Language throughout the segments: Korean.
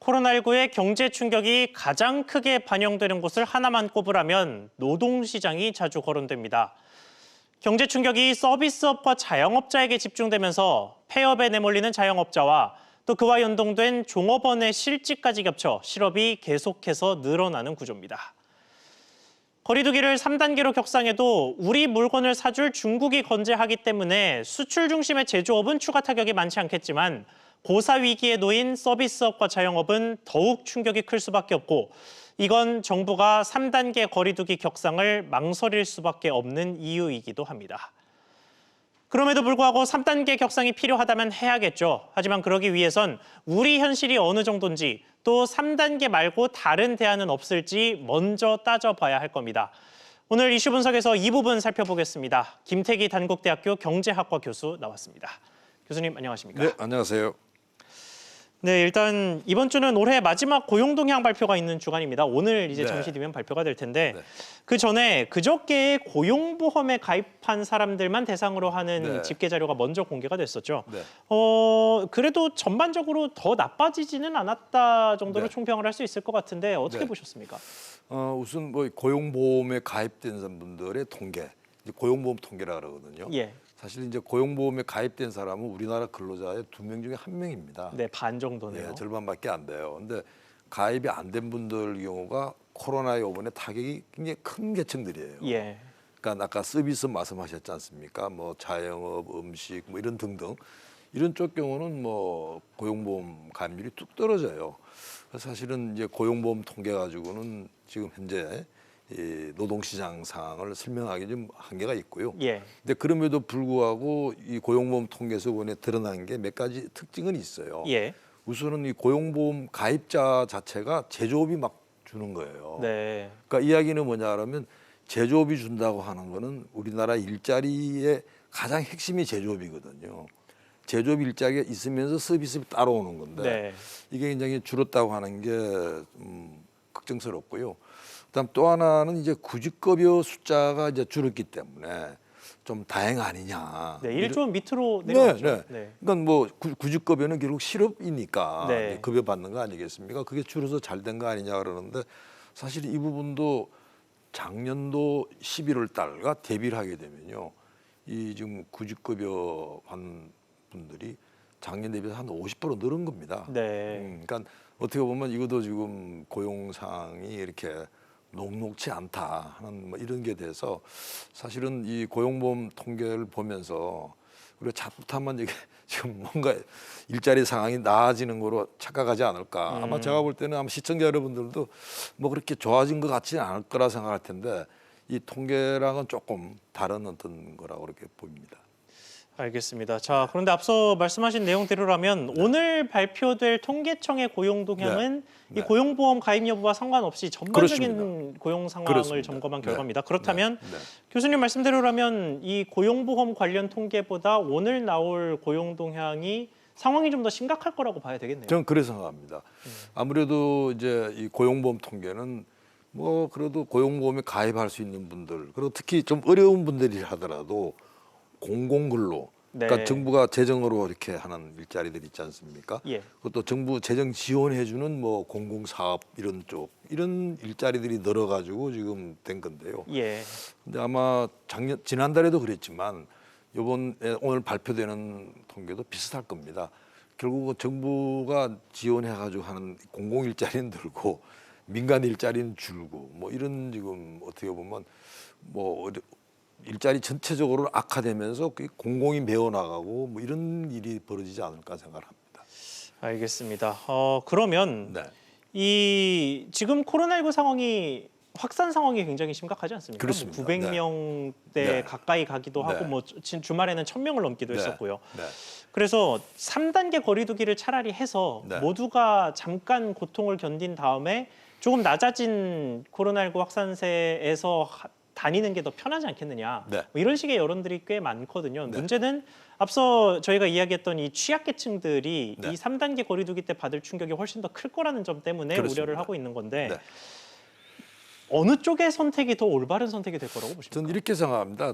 코로나19의 경제 충격이 가장 크게 반영되는 곳을 하나만 꼽으라면 노동시장이 자주 거론됩니다. 경제 충격이 서비스업과 자영업자에게 집중되면서 폐업에 내몰리는 자영업자와 또 그와 연동된 종업원의 실직까지 겹쳐 실업이 계속해서 늘어나는 구조입니다. 거리두기를 3단계로 격상해도 우리 물건을 사줄 중국이 건재하기 때문에 수출 중심의 제조업은 추가 타격이 많지 않겠지만 고사 위기에 놓인 서비스업과 자영업은 더욱 충격이 클 수밖에 없고 이건 정부가 3단계 거리두기 격상을 망설일 수밖에 없는 이유이기도 합니다. 그럼에도 불구하고 3단계 격상이 필요하다면 해야겠죠. 하지만 그러기 위해선 우리 현실이 어느 정도인지 또 3단계 말고 다른 대안은 없을지 먼저 따져봐야 할 겁니다. 오늘 이슈 분석에서 이 부분 살펴보겠습니다. 김태기 단국대학교 경제학과 교수 나왔습니다. 교수님 안녕하십니까? 네, 안녕하세요. 네, 일단 이번 주는 올해 마지막 고용 동향 발표가 있는 주간입니다. 오늘 이제 네. 잠시 뒤면 발표가 될 텐데 네. 그 전에 그저께 고용보험에 가입한 사람들만 대상으로 하는 네. 집계 자료가 먼저 공개가 됐었죠. 네. 그래도 전반적으로 더 나빠지지는 않았다 정도로 네. 총평을 할 수 있을 것 같은데 어떻게 네. 보셨습니까? 우선 뭐 고용보험에 가입된 분들의 통계, 이제 고용보험 통계라 그러거든요. 예. 사실 이제 고용보험에 가입된 사람은 우리나라 근로자의 2명 중에 1명입니다. 네, 반 정도네요. 네, 절반밖에 안 돼요. 근데 가입이 안 된 분들 경우가 코로나 요번에 타격이 굉장히 큰 계층들이에요. 예. 그러니까 아까 서비스 말씀하셨지 않습니까? 뭐 자영업, 음식 뭐 이런 등등 이런 쪽 경우는 뭐 고용보험 가입률이 뚝 떨어져요. 그래서 사실은 이제 고용보험 통계 가지고는 지금 현재 이 노동시장 상황을 설명하기 좀 한계가 있고요. 예. 근데 그럼에도 불구하고 이 고용보험 통계에서 원에 드러난 게 몇 가지 특징은 있어요. 예. 우선은 이 고용보험 가입자 자체가 제조업이 막 주는 거예요. 네. 그러니까 이야기는 뭐냐 하면 제조업이 준다고 하는 거는 우리나라 일자리의 가장 핵심이 제조업이거든요. 제조업 일자리가 있으면서 서비스가 따라오는 건데 네. 이게 굉장히 줄었다고 하는 게 걱정스럽고요. 그다음 또 하나는 이제 구직급여 숫자가 이제 줄었기 때문에 좀 다행 아니냐. 네, 1조 밑으로 네, 내려갔죠. 네. 네. 그러니까 뭐 구직급여는 결국 실업이니까 네. 급여 받는 거 아니겠습니까? 그게 줄어서 잘 된 거 아니냐 그러는데 사실 이 부분도 작년도 11월 달과 대비를 하게 되면요. 이 지금 구직급여 한 분들이 작년 대비해서 한 50% 늘은 겁니다. 네. 그러니까 어떻게 보면 이것도 지금 고용상이 이렇게 녹록치 않다 하는 뭐 이런 게 돼서 사실은 이 고용보험 통계를 보면서 우리가 잘못하면 이게 지금 뭔가 일자리 상황이 나아지는 거로 착각하지 않을까. 아마 제가 볼 때는 아마 시청자 여러분들도 뭐 그렇게 좋아진 것 같지는 않을 거라 생각할 텐데 이 통계랑은 조금 다른 어떤 거라고 그렇게 보입니다. 알겠습니다. 자, 그런데 앞서 말씀하신 내용대로라면 오늘 발표될 통계청의 고용 동향은 네. 이 고용보험 가입 여부와 상관없이 전반적인 그렇습니다. 고용 상황을 그렇습니다. 점검한 네. 결과입니다. 그렇다면 네. 교수님 말씀대로라면 이 고용보험 관련 통계보다 오늘 나올 고용 동향이 상황이 좀 더 심각할 거라고 봐야 되겠네요. 저는 그래서 생각합니다. 아무래도 이제 이 고용보험 통계는 뭐 그래도 고용보험에 가입할 수 있는 분들 그리고 특히 좀 어려운 분들이 하더라도 공공근로 네. 그러니까 정부가 재정으로 이렇게 하는 일자리들 있지 않습니까? 예. 그것도 정부 재정 지원해주는 뭐 공공사업 이런 쪽 이런 일자리들이 늘어가지고 지금 된 건데요. 예. 근데 아마 지난달에도 그랬지만 이번에 오늘 발표되는 통계도 비슷할 겁니다. 결국 정부가 지원해가지고 하는 공공 일자리는 늘고 민간 일자리는 줄고 뭐 이런 지금 어떻게 보면 뭐 일자리 전체적으로 악화되면서 공공이 메어나가고 뭐 이런 일이 벌어지지 않을까 생각합니다. 알겠습니다. 그러면 네. 이 지금 코로나19 상황이 확산 상황이 굉장히 심각하지 않습니까? 그렇습니다. 900명대 네. 가까이 가기도 하고 네. 뭐 주말에는 1000명을 넘기도 네. 했었고요. 네. 그래서 3단계 거리두기를 차라리 해서 네. 모두가 잠깐 고통을 견딘 다음에 조금 낮아진 코로나19 확산세에서 다니는 게 더 편하지 않겠느냐. 네. 뭐 이런 식의 여론들이 꽤 많거든요. 네. 문제는 앞서 저희가 이야기했던 이 취약계층들이 네. 이 3단계 거리두기 때 받을 충격이 훨씬 더 클 거라는 점 때문에 그렇습니다. 우려를 하고 있는 건데 네. 어느 쪽의 선택이 더 올바른 선택이 될 거라고 보십니까? 저는 이렇게 생각합니다.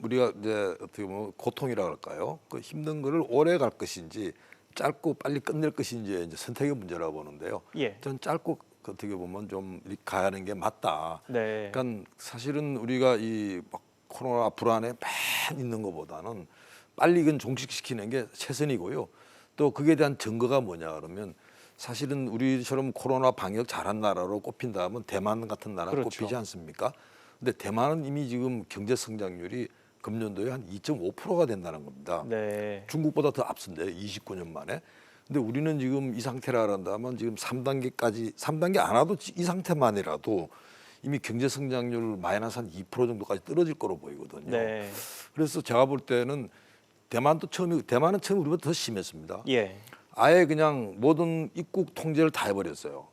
우리가 이제 어떻게 보면 고통이라 할까요? 그 힘든 거를 오래 갈 것인지 짧고 빨리 끝낼 것인지 이제 선택의 문제라고 보는데요. 예. 전 짧고 어떻게 보면 좀 이렇게 가야 하는 게 맞다. 네. 그러니까 사실은 우리가 이 막 코로나 불안에 맨 있는 것보다는 빨리 이건 종식시키는 게 최선이고요. 또 그에 대한 증거가 뭐냐 그러면 사실은 우리처럼 코로나 방역 잘한 나라로 꼽힌다면 대만 같은 나라 그렇죠. 꼽히지 않습니까? 근데 대만은 이미 지금 경제 성장률이 금년도에 한 2.5%가 된다는 겁니다. 네. 중국보다 더 앞선데 29년 만에. 근데 우리는 지금 이 상태라 한다면 지금 3단계 안 와도 이 상태만이라도 이미 경제 성장률 마이너스 한 2% 정도까지 떨어질 거로 보이거든요. 네. 그래서 제가 볼 때는 대만은 처음에 우리보다 더 심했습니다. 예. 아예 그냥 모든 입국 통제를 다 해버렸어요.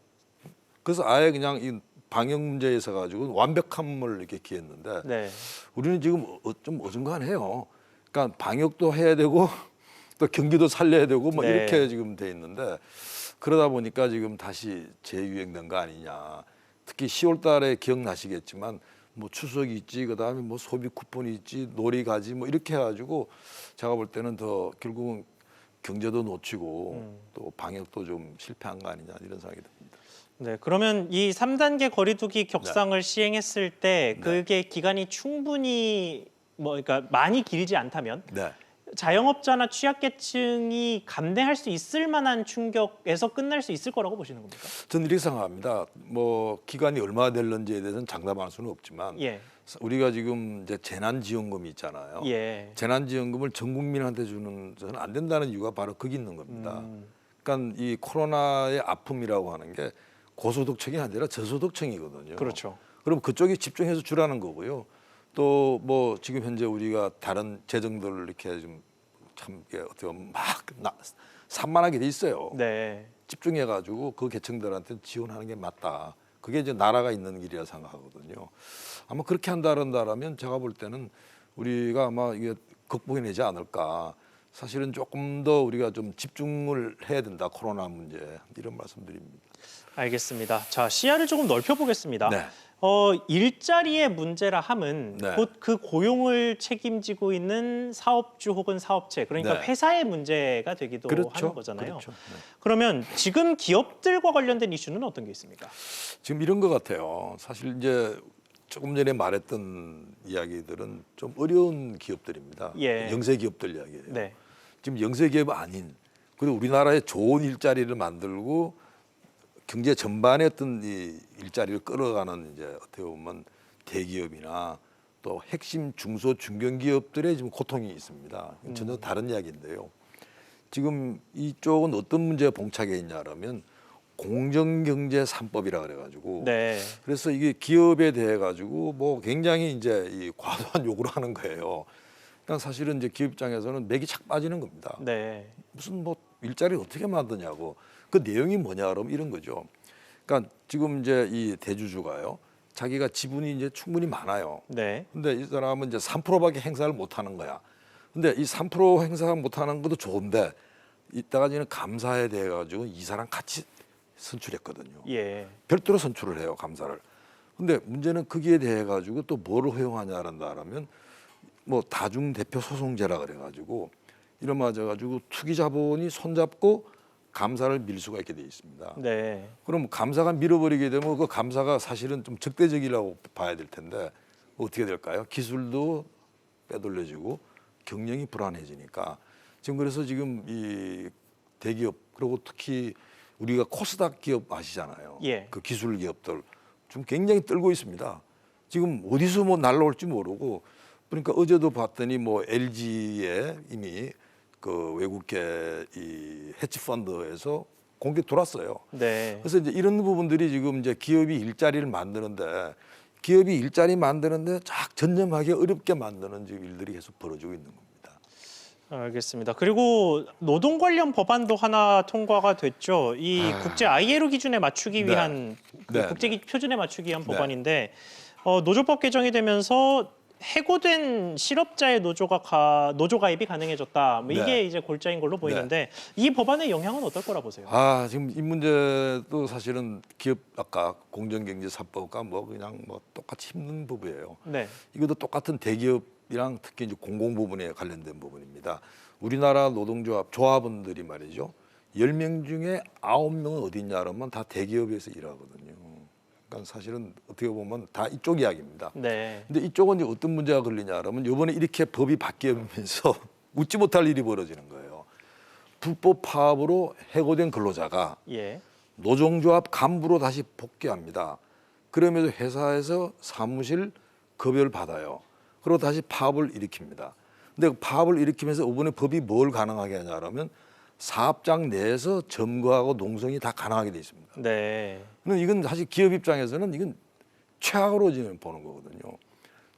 그래서 아예 그냥 이 방역 문제에 있어 가지고 완벽함을 이렇게 기했는데 네. 우리는 지금 좀 어중간해요. 그러니까 방역도 해야 되고 또 경기도 살려야 되고 뭐 네. 이렇게 지금 돼 있는데 그러다 보니까 지금 다시 재유행된 거 아니냐. 특히 10월 달에 기억나시겠지만 뭐 추석이 있지 그다음에 뭐 소비 쿠폰이 있지 놀이 가지 뭐 이렇게 해가지고 제가 볼 때는 더 결국은 경제도 놓치고 또 방역도 좀 실패한 거 아니냐 이런 생각이 듭니다. 네. 그러면 이 3단계 거리두기 격상을 시행했을 때 그게 기간이 충분히 그러니까 많이 길지 않다면 네. 자영업자나 취약계층이 감내할 수 있을 만한 충격에서 끝날 수 있을 거라고 보시는 겁니까? 저는 이렇게 생각합니다. 뭐 기간이 얼마나 될는지에 대해서는 장담할 수는 없지만 예. 우리가 지금 이제 재난지원금이 있잖아요. 예. 재난지원금을 전 국민한테 주는 저는 안 된다는 이유가 바로 거기 있는 겁니다. 그러니까 이 코로나의 아픔이라고 하는 게 고소득층이 아니라 저소득층이거든요. 그렇죠. 그럼 그쪽에 집중해서 주라는 거고요. 또 뭐 지금 현재 우리가 다른 재정들을 이렇게 좀 참 어떻게 보면 막 산만하게 돼 있어요. 네. 집중해가지고 그 계층들한테 지원하는 게 맞다. 그게 이제 나라가 있는 길이라 생각하거든요. 아마 그렇게 한다면 제가 볼 때는 우리가 아마 이게 극복해내지 않을까. 사실은 조금 더 우리가 좀 집중을 해야 된다. 코로나 문제 이런 말씀드립니다. 알겠습니다. 자, 시야를 조금 넓혀 보겠습니다. 네. 일자리의 문제라 함은 네. 곧 그 고용을 책임지고 있는 사업주 혹은 사업체, 그러니까 네. 회사의 문제가 되기도 하는 거잖아요. 그렇죠. 네. 그러면 지금 기업들과 관련된 이슈는 어떤 게 있습니까? 지금 이런 것 같아요. 사실 이제 조금 전에 말했던 이야기들은 좀 어려운 기업들입니다. 예. 영세 기업들 이야기예요. 네. 지금 영세 기업 아닌 그리고 우리나라에 좋은 일자리를 만들고 경제 전반의 어떤 이 일자리를 끌어가는 이제 어떻게 보면 대기업이나 또 핵심 중소 중견기업들의 지금 고통이 있습니다. 전혀 다른 이야기인데요. 지금 이쪽은 어떤 문제에 봉착해 있냐라면 공정경제 3법이라 그래가지고 네. 그래서 이게 기업에 대해 가지고 뭐 굉장히 이제 이 과도한 요구를 하는 거예요. 그러니까 사실은 이제 기업 입장에서는 맥이 착 빠지는 겁니다. 네. 무슨 뭐 일자리를 어떻게 만드냐고 그 내용이 뭐냐 그러면 이런 거죠. 그러니까 지금 이제 이 대주주가요. 자기가 지분이 이제 충분히 많아요. 네. 근데 이 사람은 이제 3%밖에 행사를 못 하는 거야. 근데 이 3% 행사 못 하는 것도 좋은데 이따가 저는 감사에 대해 가지고 이 사람 같이 선출했거든요. 예. 별도로 선출을 해요, 감사를. 근데 문제는 거기에 대해 가지고 또 뭐를 허용하냐라면 뭐 다중 대표 소송제라 그래 가지고 이런 맞아 가지고 투기 자본이 손잡고 감사를 밀 수가 있게 돼 있습니다. 네. 그럼 감사가 밀어버리게 되면 그 감사가 사실은 좀 적대적이라고 봐야 될 텐데 어떻게 될까요? 기술도 빼돌려지고 경영이 불안해지니까 지금 그래서 지금 이 대기업 그리고 특히 우리가 코스닥 기업 아시잖아요. 예. 그 기술 기업들 좀 굉장히 떨고 있습니다. 지금 어디서 뭐 날라올지 모르고 그러니까 어제도 봤더니 뭐 LG에 이미 그 외국계 이 헤지 펀드에서 공개 돌았어요. 네. 그래서 이제 이런 부분들이 지금 이제 기업이 일자리를 만드는데 기업이 일자리 만드는데 쫙 전념하게 어렵게 만드는 지금 일들이 계속 벌어지고 있는 겁니다. 알겠습니다. 그리고 노동 관련 법안도 하나 통과가 됐죠. 이 국제 ILO 기준에 맞추기 네. 위한 그 네. 국제 표준에 맞추기 위한 네. 법안인데 노조법 개정이 되면서 해고된 실업자의 노조 가입이 가능해졌다. 뭐 이게 네. 이제 골자인 걸로 보이는데 이 법안의 영향은 어떨 거라 보세요? 지금 이 문제도 사실은 기업 아까 공정경제사법과 뭐 그냥 뭐 똑같이 힘든 부분이에요. 네. 이것도 똑같은 대기업이랑 특히 이제 공공 부분에 관련된 부분입니다. 우리나라 노동조합 조합원들이 말이죠. 10명 중에 9명은 어디 있냐 그러면 다 대기업에서 일하거든요. 그러니까 사실은 어떻게 보면 다 이쪽 이야기입니다. 네. 근데 이쪽은 이제 어떤 문제가 걸리냐 그러면 이번에 이렇게 법이 바뀌면서 웃지 못할 일이 벌어지는 거예요. 불법 파업으로 해고된 근로자가 예. 노동조합 간부로 다시 복귀합니다. 그러면서 회사에서 사무실 급여를 받아요. 그리고 다시 파업을 일으킵니다. 근데 그 파업을 일으키면서 이번에 법이 뭘 가능하게 하냐 그러면 사업장 내에서 점거하고 농성이 다 가능하게 돼 있습니다. 네. 근데 이건 사실 기업 입장에서는 이건 최악으로 지금 보는 거거든요.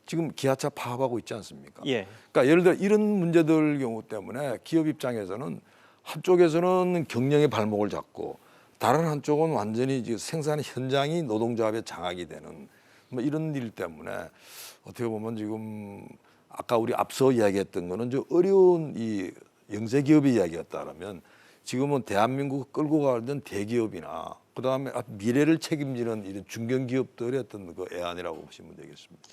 지금 기아차 파업하고 있지 않습니까? 예. 그러니까 예를 들어 이런 문제들 경우 때문에 기업 입장에서는 한쪽에서는 경영의 발목을 잡고 다른 한쪽은 완전히 지금 생산 현장이 노동조합의 장악이 되는 뭐 이런 일 때문에 어떻게 보면 지금 아까 우리 앞서 이야기했던 거는 좀 어려운 이 영세 기업의 이야기였다라면 지금은 대한민국 끌고 가는 대기업이나 그다음에 미래를 책임지는 이런 중견기업들의 어떤 그 애안이라고 보시면 되겠습니다.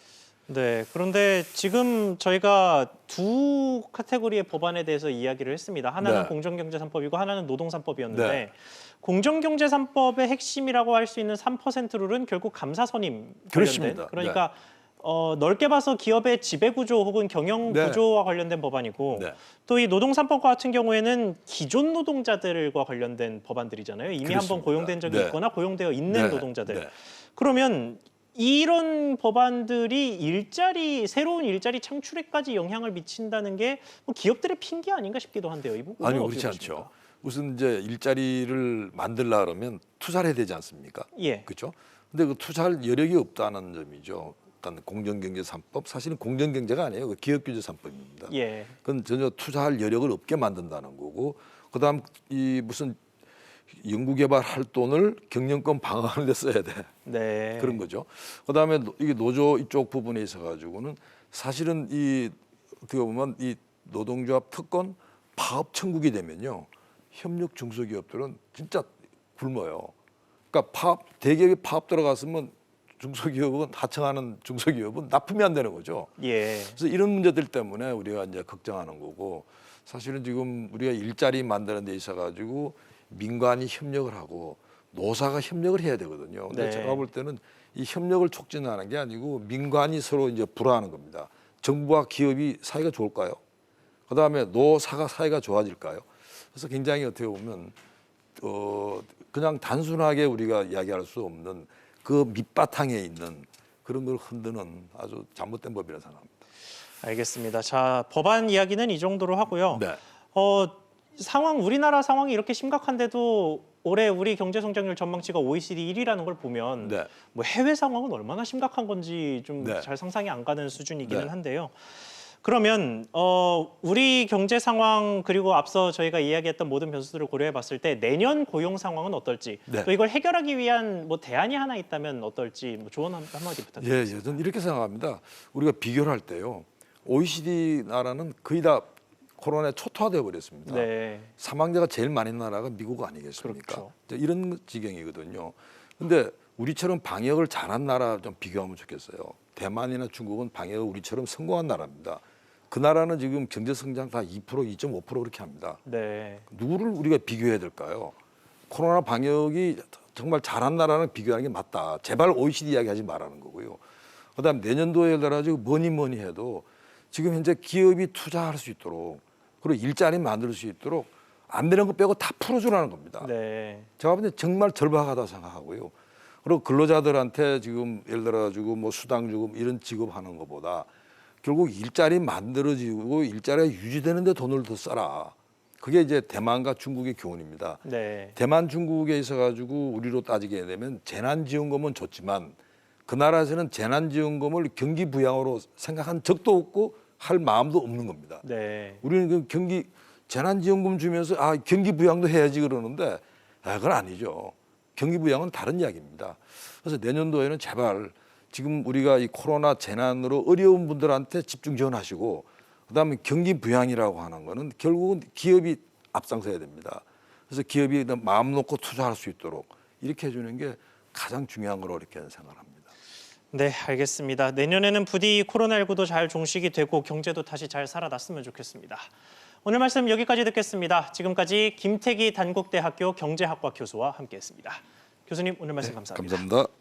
네. 그런데 지금 저희가 두 카테고리의 법안에 대해서 이야기를 했습니다. 하나는 네. 공정경제 3법이고 하나는 노동 3법이었는데 네. 공정경제 3법의 핵심이라고 할 수 있는 3% 룰은 결국 감사 선임 관련된 그렇습니다. 그러니까 넓게 봐서 기업의 지배 구조 혹은 경영 네. 구조와 관련된 법안이고 네. 또 이 노동 3법 같은 경우에는 기존 노동자들과 관련된 법안들이잖아요. 이미 한번 그렇습니다. 고용된 적이 네. 있거나 고용되어 있는 네. 노동자들. 네. 그러면 이런 법안들이 새로운 일자리 창출에까지 영향을 미친다는 게 뭐 기업들의 핑계 아닌가 싶기도 한데요. 이 부분은 아니 어떻게 그렇지 보십니까? 않죠. 무슨 이제 일자리를 만들라 그러면 투자를 해야 되지 않습니까? 예. 그렇죠. 근데 그 투자할 여력이 없다는 점이죠. 그러니까 공정경제 3법 사실은 공정경제가 아니에요. 그 기업규제 3법입니다. 예. 그건 전혀 투자할 여력을 없게 만든다는 거고 그다음 이 무슨 연구개발할 돈을 경영권 방어하는 데 써야 돼. 네. 그런 거죠. 그다음에 이게 노조 이쪽 부분에 있어 가지고는 사실은 이 어떻게 보면 이 노동조합 특권 파업 천국이 되면요. 협력 중소기업들은 진짜 굶어요. 그러니까 대기업이 파업 들어갔으면 중소기업은 하청하는 중소기업은 납품이 안 되는 거죠. 예. 그래서 이런 문제들 때문에 우리가 이제 걱정하는 거고 사실은 지금 우리가 일자리 만드는 데 있어 가지고 민간이 협력을 하고 노사가 협력을 해야 되거든요. 근데 네. 제가 볼 때는 이 협력을 촉진하는 게 아니고 민간이 서로 이제 불화하는 겁니다. 정부와 기업이 사이가 좋을까요? 그다음에 노사가 사이가 좋아질까요? 그래서 굉장히 어떻게 보면 그냥 단순하게 우리가 이야기할 수 없는 그 밑바탕에 있는 그런 걸 흔드는 아주 잘못된 법이라 생각합니다. 알겠습니다. 자, 법안 이야기는 이 정도로 하고요. 네. 우리나라 상황이 이렇게 심각한데도 올해 우리 경제 성장률 전망치가 OECD 1위라는 걸 보면 네. 뭐 해외 상황은 얼마나 심각한 건지 좀 네. 잘 상상이 안 가는 수준이기는 네. 한데요. 그러면 우리 경제 상황 그리고 앞서 저희가 이야기했던 모든 변수들을 고려해 봤을 때 내년 고용 상황은 어떨지 네. 또 이걸 해결하기 위한 뭐 대안이 하나 있다면 어떨지 뭐 조언 한마디 부탁드립니다. 예, 저는 이렇게 생각합니다. 우리가 비교를 할 때요. OECD 나라는 거의 다 코로나에 초토화되어 버렸습니다. 네. 사망자가 제일 많은 나라가 미국 아니겠습니까? 그렇죠. 이제 이런 지경이거든요. 근데 우리처럼 방역을 잘한 나라 좀 비교하면 좋겠어요. 대만이나 중국은 방역을 우리처럼 성공한 나라입니다. 그 나라는 지금 경제 성장 다 2%, 2.5% 그렇게 합니다. 네. 누구를 우리가 비교해야 될까요? 코로나 방역이 정말 잘한 나라랑 비교하는 게 맞다. 제발 OECD 이야기하지 말라는 거고요. 그다음 내년도에 가지고 뭐니 해도 지금 현재 기업이 투자할 수 있도록 그리고 일자리 만들 수 있도록 안 되는 거 빼고 다 풀어주라는 겁니다. 네. 제가 볼 때 정말 절박하다 생각하고요. 그리고 근로자들한테 지금 예를 들어가지고 뭐 수당 주고 이런 지급하는 것보다 결국 일자리 만들어지고 일자리가 유지되는데 돈을 더 써라. 그게 이제 대만과 중국의 교훈입니다. 네. 대만, 중국에 있어가지고 우리로 따지게 되면 재난지원금은 좋지만 그 나라에서는 재난지원금을 경기 부양으로 생각한 적도 없고 할 마음도 없는 겁니다. 네. 우리는 그 재난지원금 주면서 경기 부양도 해야지 그러는데 그건 아니죠. 경기 부양은 다른 이야기입니다. 그래서 내년도에는 제발 지금 우리가 이 코로나 재난으로 어려운 분들한테 집중 지원하시고 그다음에 경기 부양이라고 하는 거는 결국은 기업이 앞장서야 됩니다. 그래서 기업이 마음 놓고 투자할 수 있도록 이렇게 해주는 게 가장 중요한 거로 이렇게 생각합니다. 네, 알겠습니다. 내년에는 부디 코로나19도 잘 종식이 되고 경제도 다시 잘 살아났으면 좋겠습니다. 오늘 말씀 여기까지 듣겠습니다. 지금까지 김태기 단국대학교 경제학과 교수와 함께했습니다. 교수님 오늘 말씀 감사합니다. 감사합니다.